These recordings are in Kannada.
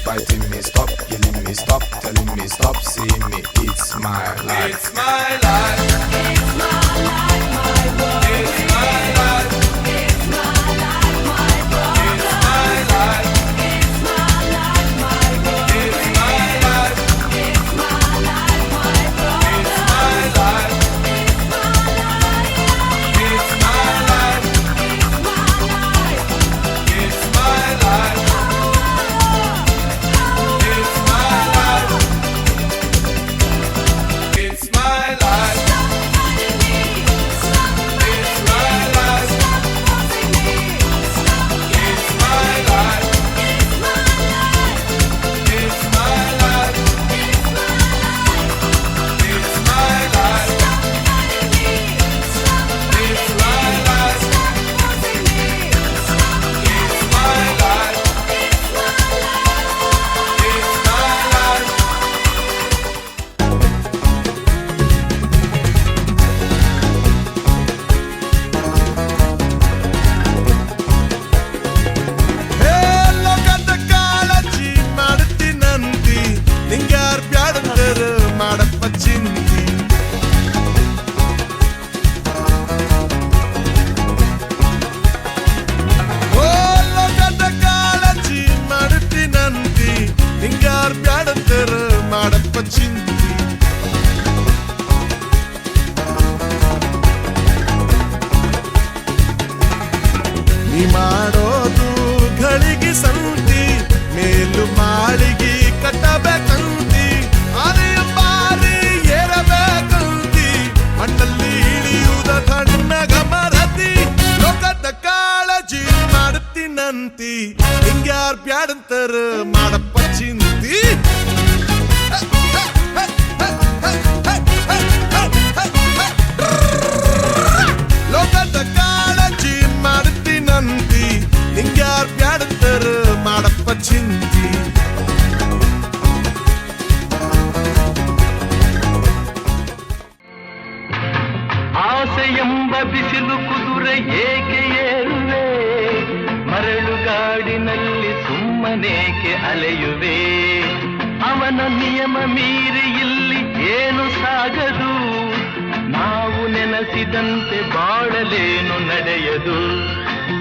fighting me, stop killing me, stop telling me, stop seeing me. It's my life. It's my life. It's my life, my world. It's my life. It's my life, my world. It's my life. It's my life, my world. It's my life. It's my life, my world. It's my life. It's my life. It's my life. It's my life. It's my life. It's my life. It's my life. It's my life. It's my life. It's my life. It's my life. It's my life. ಲೋಕದ ಕಾಳಜಿ ಮಾಡುತ್ತೀನಂತಿ ನಿಂಗ್ಯಾರ್ ಬ್ಯಾಡಂದರ ಮಾಡಪ್ಪ ಚಿಂತಿ ಓ ಲೋಕದ ಕಾಳಜಿ ಮಾಡುತ್ತೀನಂತಿ ನಿಂಗ್ಯಾರ್ ಬ್ಯಾಡಂದರ ಮಾಡಪ್ಪ ಚಿಂತಿ ನೀ ಮಾಡೋದು ಗಳಿಗೆ ಸಂತಿ ಮೇಲು ಮಾಳಿಗೆ ಕಟ್ಟಬೇಕಂತಿ ಆನೆಯ ಬಾರಿ ಏರಬೇಕಂತಿ ಮಣ್ಣಲ್ಲಿ ಇಳಿಯುವುದ ಕಣ್ಣಗ ಮರತಿ ಲೋಕದ ಕಾಳಜಿ ಮಾಡುತ್ತೀನಂತಿ ಹಿಂಗ್ಯಾರ್ ಬ್ಯಾಡಂತರ ಮಾಡಪ್ಪ ಚಿಂತಿ ಲೋಕದ ಕಾಳಜಿ ಮಾಡುತ್ತೀನಂತಿ ಹಿಂಗ್ಯಾರ್ ಬ್ಯಾಡಂತರ ಮಾಡಪ್ಪ ಚಿಂತಿ ಆಸೆಯೆಂಬ ಬಿಸಿಲು ಕುದುರೆ ಏಕೆ ಏರುವೆ ಮರಳುಗಾಡಿನಲ್ಲಿ ಸುಮ್ಮನೇಕೆ ಅಲೆಯುವೆ ಅವನ ನಿಯಮ ಮೀರಿ ಇಲ್ಲಿ ಏನು ಸಾಗದು ನಾವು ನೆನೆಸಿದಂತೆ ಬಾಳಲೇನು ನಡೆಯದು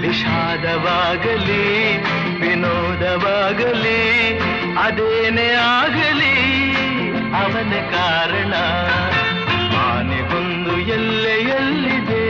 ವಿಷಾದವಾಗಲಿ ವಿನೋದವಾಗಲಿ ಅದೇನೇ ಆಗಲಿ ಅವನ ಕಾರಣ ಆನೆಗೊಂದು ಎಲ್ಲೆಯಲ್ಲಿದೆ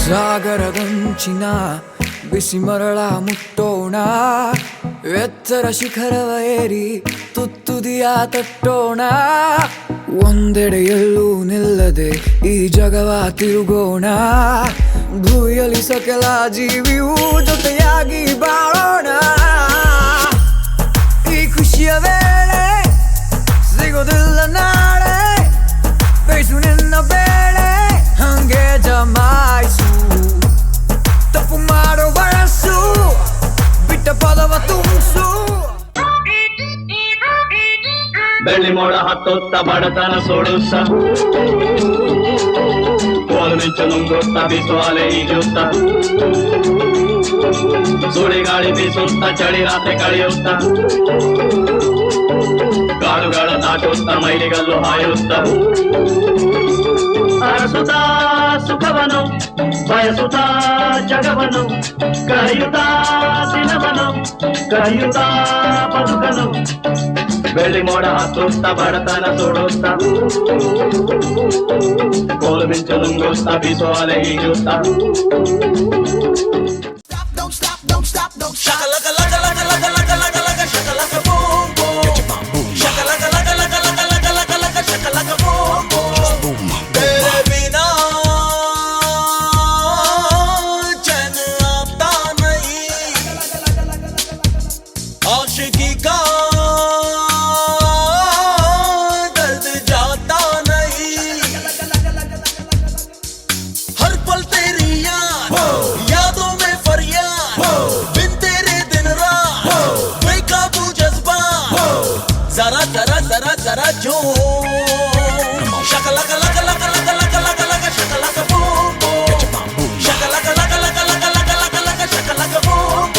ಸಾಗರದಂಚಿನ ಬಿಸಿ ಮರಳ ಮುಟ್ಟೋಣ ಎತ್ತರ ಶಿಖರವ ಏರಿ ತುತ್ತುದಿಯ ತಟ್ಟೋಣ ಒಂದೆಡೆಯಲ್ಲೂ ನಿಲ್ಲದೆ ಈ ಜಗವ ತಿರುಗೋಣ ಭೂಮಿಯಲ್ಲಿ ಸಕಲ ಜೀವಿಯೂ ಜೊತೆಯಾಗಿ ಬಾಳೋಣ ಈ ಖುಷಿಯ ವೇಳೆ ಸಿಗೋದಿಲ್ಲ ನಾಳೆ ಬೇಸು ನಿನ್ನ ಬೇಳೆ ಹಂಗೆ ಜಮಾಯಿಸು ತಪ್ಪು ಮಾಡೋ ವಯಸ್ಸು ಬಿಟ್ಟ ಪದವ ತುಂಬಿಸು ಬೆಳ್ಳಿ ಮೋಡ ಹತ್ತೊತ್ತ ಬಡತನ ಸೋಡುತ್ತ ಕೋಲು ಮಿಂಚು ನುಂಗುತ್ತ ಬೀಸುವ ಅಲೆ ಈಜುತ್ತ ಸುಳಿ ಗಾಳಿ ಬೀಸುತ್ತ ಚಳಿ ರಾತ್ರಿ ಕಳೆಯುತ್ತ ಕಾಡುಗಳ ದಾಟುತ್ತ ಮೈಲಿಗಲ್ಲು ಹಾಯುತ್ತ ಅರಸುತ್ತ ಸುಖವನು ಬಯಸುತ್ತ ಜಗವನು ಕರೆಯುತ್ತ ದಿನವನು ಕರೆಯುತ್ತ ಬದುಕನು ಬೆಳ್ಳಿ ಮೋಡ ಹತ್ತುತ್ತ ಬಡತನ ಸುಡುತ್ತ ಕೋಲು ಮಿಂಚು ನುಂಗುತ್ತ ಬೀಸುವ ಅಲೆ ಈಜುತ್ತ आशिकी का ಜರಾ ಜರಾ ಜರಾ ಜರಾ ಜೋ ಶಕಲಕ ಲಕ ಲಕ ಲಕ ಲಕ ಲಕ ಲಕ ಶಕಲಕ ಬೂಮ್ ಬೂಮ್ ಶಕಲಕ ಲಕ ಲಕ ಲಕ ಲಕ ಲಕ ಲಕ ಶಕಲಕ ಬೂಮ್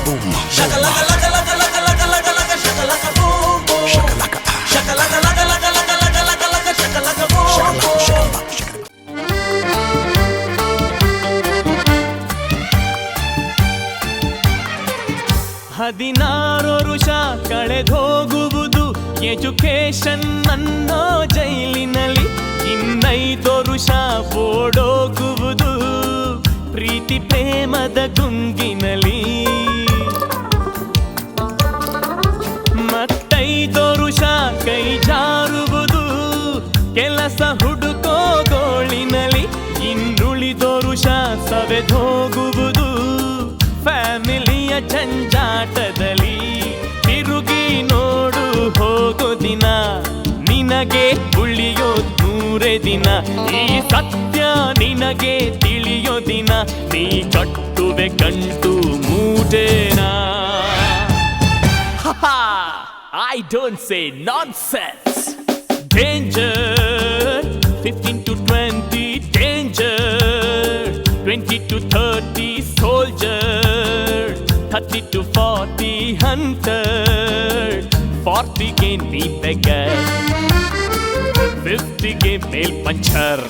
ಬೂಮ್ ಶಕಲಕ ಲಕ ಲಕ ಲಕ ಲಕ ಲಕ ಲಕ ಶಕಲಕ ಬೂಮ್ ಬೂಮ್ ಶಕಲಕ ಲಕ ಲಕ ಲಕ ಲಕ ಲಕ ಲಕ ಶಕಲಕ ಬೂಮ್ ಬೂಮ್ ಹದಿನಾರು ವರುಷ ಕಳೆದೋಗುವುದು ಎಜುಕೇಶನ್ ಅನ್ನೋ ಜೈಲಿನಲ್ಲಿ, ಇನ್ನೈದು ವರುಷ ಓಡೋಗುವುದು ಪ್ರೀತಿ ಪ್ರೇಮದ ಗುಂಗಿನಲ್ಲಿ, ಮತ್ತೈದು ವರುಷ ಕೈ ಜಾರುವುದು ಕೆಲಸ ಹುಡುಕೋ ಗೋಳಿನಲ್ಲಿ, ಇನ್ನುಳಿದ ವರುಷ ಸವೆದೋಗುವುದು ಫ್ಯಾಮಿಲಿಯ ಜಂಜಾಟದಲ್ಲಿ. ತಿರುಗಿ ನೋಡು ಹೋಗೋ ದಿನ ನಿನಗೆ ಉಳಿಯೋ 100 ದಿನ, ಈ ಸತ್ಯ ನಿನಗೆ ತಿಳಿಯೋ ದಿನ ನೀ ಕಟ್ಟುವೆ ಗಂಟು ಮೂಟೇನಾ. I don't say nonsense. Danger 15 to 20, danger 20 to 30, soldier 30 to 40, hunter 40 ಗೆ ನೀ beggar, 50 ಗೆ ಮೇಲ್ ಪಂಚರ್.